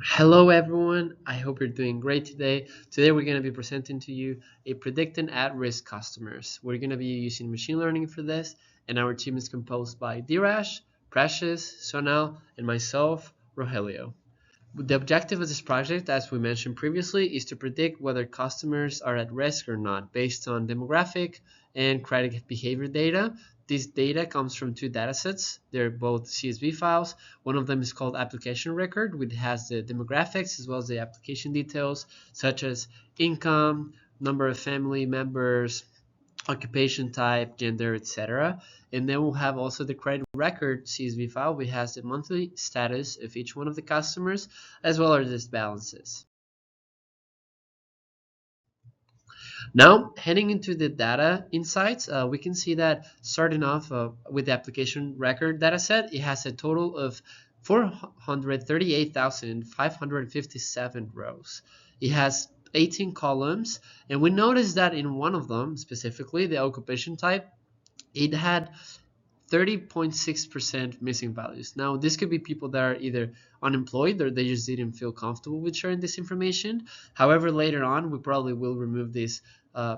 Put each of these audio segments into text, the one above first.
Hello everyone, I hope you're doing great today. Today we're going to be presenting to you a predicting at-risk customers. We're going to be using machine learning for this, and our team is composed by Dirash, Precious, Sonal, and myself, Rogelio. The objective of this project, as we mentioned previously, is to predict whether customers are at risk or not based on demographic and credit behavior data. This data comes from two datasets. They're both CSV files. One of them is called application record, which has the demographics as well as the application details, such as income, number of family members, occupation type, gender, etc. And then we'll have also the credit record CSV file, which has the monthly status of each one of the customers, as well as its balances. Now, heading into the data insights, we can see that starting off with the application record dataset, it has a total of 438,557 rows. It has 18 columns, and we notice that in one of them, specifically the occupation type, it had 30.6% missing values. Now, this could be people that are either unemployed or they just didn't feel comfortable with sharing this information. However, later on, we probably will remove these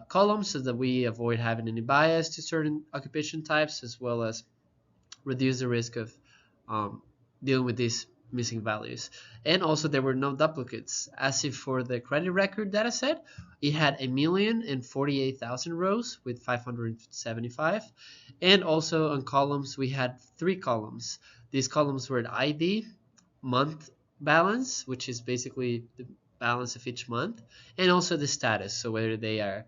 columns so that we avoid having any bias to certain occupation types, as well as reduce the risk of um, dealing with these missing values. And also there were no duplicates. As if for the credit record dataset, it had 1,048,000 rows with 575. And also on columns, we had three columns. These columns were the ID, month balance, which is basically the balance of each month, and also the status. So whether they are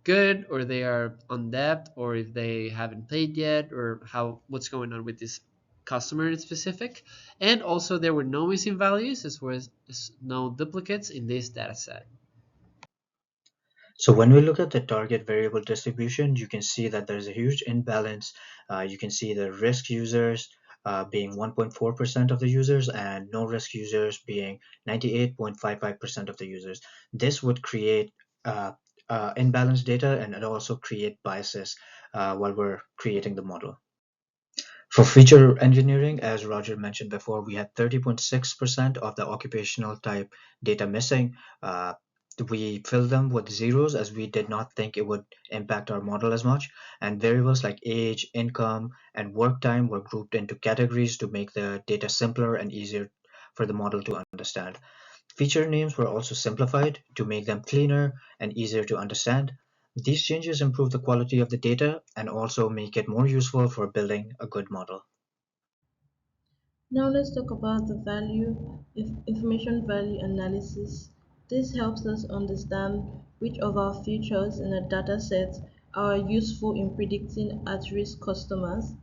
good or they are on debt, or if they haven't paid yet, or what's going on with this customer in specific. And also there were no missing values as well as no duplicates in this data set. So when we look at the target variable distribution, you can see that there's a huge imbalance. You can see the risk users being 1.4% of the users and no risk users being 98.55% of the users. This would create imbalanced data, and it also create biases while we're creating the model. For feature engineering, as Roger mentioned before, we had 30.6% of the occupational type data missing. We filled them with zeros as we did not think it would impact our model as much. And variables like age, income, and work time were grouped into categories to make the data simpler and easier for the model to understand. Feature names were also simplified to make them cleaner and easier to understand. These changes improve the quality of the data and also make it more useful for building a good model. Now let's talk about the information value analysis. This helps us understand which of our features in a dataset are useful in predicting at-risk customers.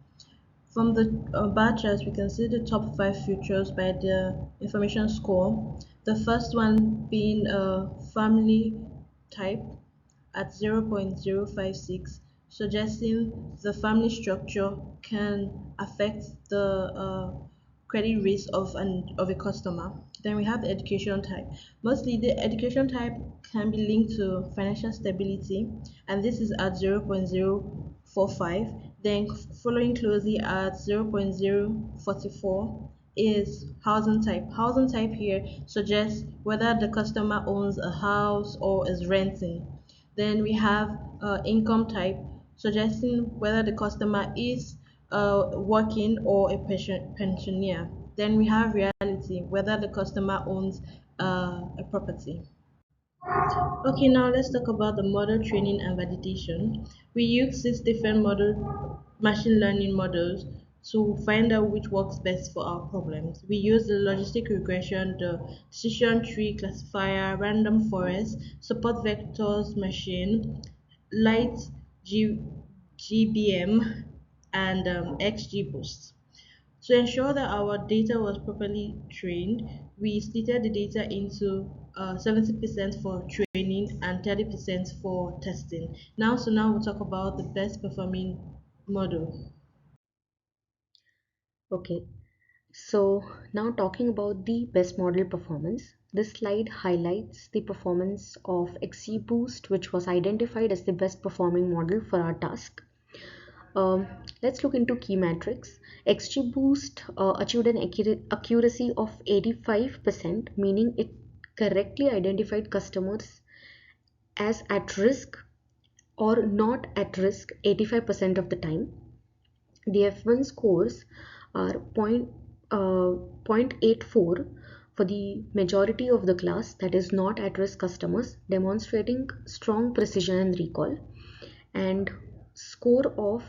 From the bar charts, we can see the top 5 features by the information score. The first one being a family type at 0.056, suggesting the family structure can affect the credit risk of a customer. Then we have the education type. Mostly the education type can be linked to financial stability, and this is at 0.045. Then following closely at 0.044 is housing type. Housing type here suggests whether the customer owns a house or is renting. Then we have income type, suggesting whether the customer is working or a pensioner. Then we have reality, whether the customer owns a property. Okay, now let's talk about the model training and validation. We use 6 different machine learning models to find out which works best for our problems. We use the logistic regression, the decision tree classifier, random forest, support vectors machine, light G, GBM, and XGBoost. To ensure that our data was properly trained, we splitted the data into 70% for training and 30% for testing. Now we'll talk about the best performing model. Okay, so now talking about the best model performance, this slide highlights the performance of XGBoost, which was identified as the best performing model for our task. Um, let's look into key metrics. XGBoost achieved an accuracy of 85%, meaning it correctly identified customers as at risk or not at risk 85% of the time. The F1 scores are uh, 0.84 for the majority of the class, that is not at risk customers, demonstrating strong precision and recall, and score of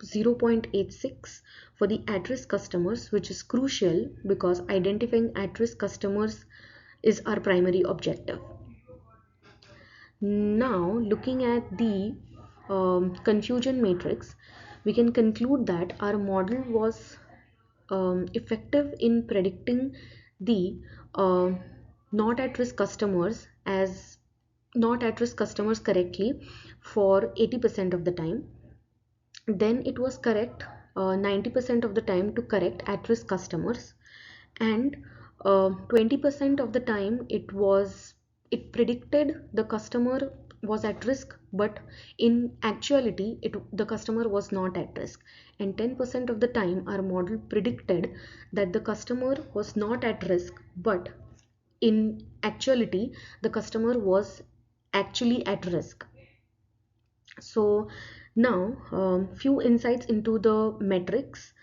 0.86 for the at risk customers, which is crucial because identifying at risk customers is our primary objective. Now, looking at the confusion matrix, we can conclude that our model was effective in predicting the uh, not at risk customers as not at risk customers correctly for 80% of the time. Then it was correct 90% of the time to correct at risk customers, and 20% of the time it predicted the customer was at risk, but in actuality the customer was not at risk, and 10% of the time our model predicted that the customer was not at risk, but in actuality the customer was actually at risk. So now, few insights into the metrics.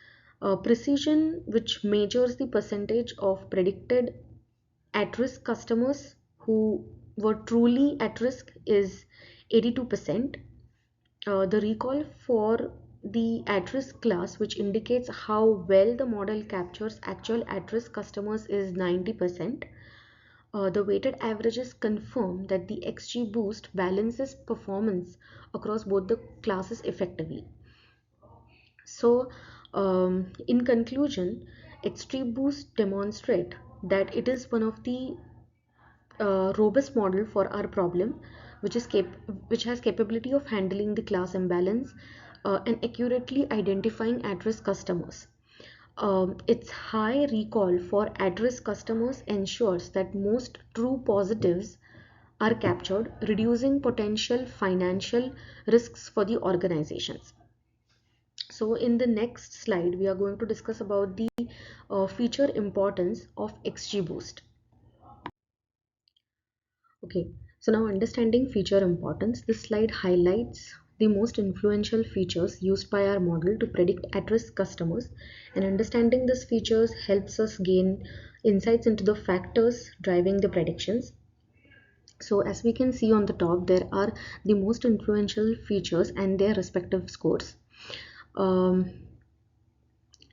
Precision, which measures the percentage of predicted at-risk customers who were truly at risk, is 82%. The recall for the at-risk class, which indicates how well the model captures actual at-risk customers, is 90%. The weighted averages confirm that the XGBoost balances performance across both the classes effectively. So, in conclusion, XGBoost demonstrate that it is one of the robust model for our problem, which has capability of handling the class imbalance and accurately identifying at-risk customers. Its high recall for at-risk customers ensures that most true positives are captured, reducing potential financial risks for the organizations. So in the next slide, we are going to discuss about the feature importance of XGBoost. Okay, so now understanding feature importance, this slide highlights the most influential features used by our model to predict at-risk customers, and understanding these features helps us gain insights into the factors driving the predictions. So as we can see on the top, there are the most influential features and their respective scores. Um,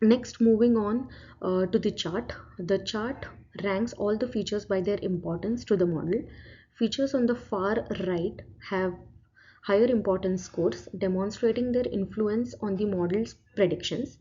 Next, moving on to the chart. The chart ranks all the features by their importance to the model. Features on the far right have higher importance scores, demonstrating their influence on the model's predictions.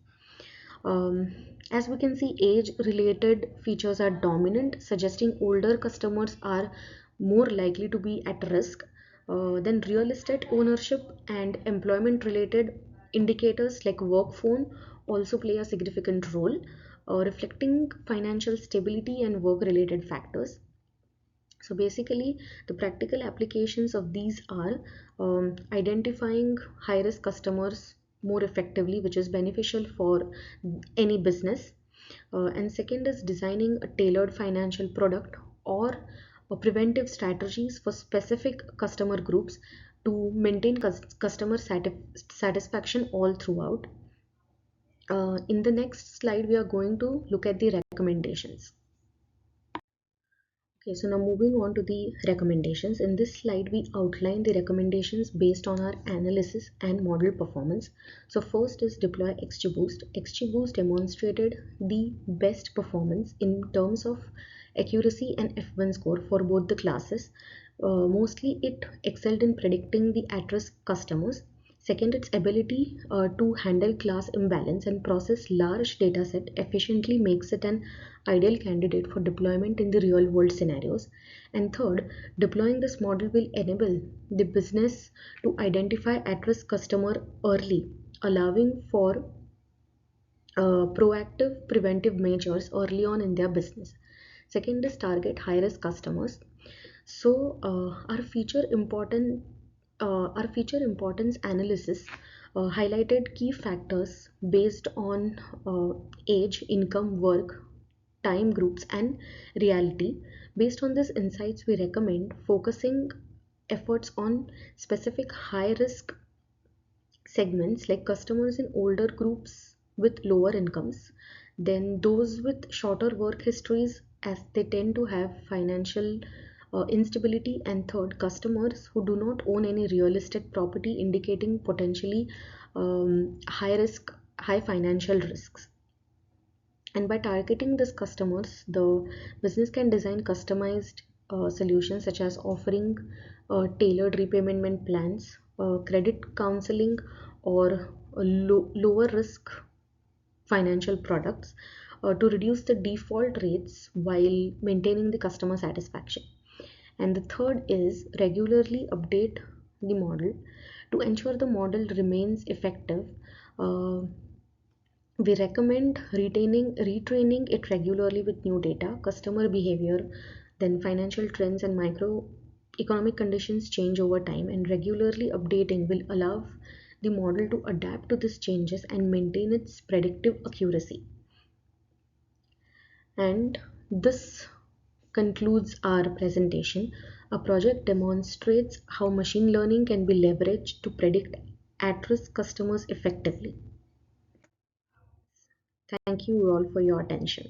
Um, as we can see, age-related features are dominant, suggesting older customers are more likely to be at risk. Then real estate ownership and employment-related indicators like work phone also play a significant role, reflecting financial stability and work-related factors. So basically, the practical applications of these are identifying high risk customers more effectively, which is beneficial for any business. And second is designing a tailored financial product or preventive strategies for specific customer groups to maintain customer satisfaction all throughout. In the next slide, we are going to look at the recommendations. Okay, so now moving on to the recommendations. In this slide, we outline the recommendations based on our analysis and model performance. So first is deploy XGBoost. XGBoost demonstrated the best performance in terms of accuracy and F1 score for both the classes. Mostly it excelled in predicting the at-risk customers. Second, its ability to handle class imbalance and process large data set efficiently makes it an ideal candidate for deployment in the real world scenarios. And third, deploying this model will enable the business to identify at-risk customer early, allowing for proactive preventive measures early on in their business. Second is target high-risk customers. So our feature importance analysis highlighted key factors based on age, income, work, time groups, and reality. Based on these insights, we recommend focusing efforts on specific high risk segments like customers in older groups with lower incomes, then those with shorter work histories as they tend to have financial instability, and third, customers who do not own any real estate property, indicating potentially high risk, high financial risks. And by targeting these customers, the business can design customized solutions such as offering tailored repayment plans, credit counseling, or lower risk financial products to reduce the default rates while maintaining the customer satisfaction. And the third is regularly update the model to ensure the model remains effective. Uh, we recommend retraining it regularly with new data, customer behavior, then financial trends and microeconomic conditions change over time, and regularly updating will allow the model to adapt to these changes and maintain its predictive accuracy. And this concludes our presentation. A project demonstrates how machine learning can be leveraged to predict at-risk customers effectively. Thank you all for your attention.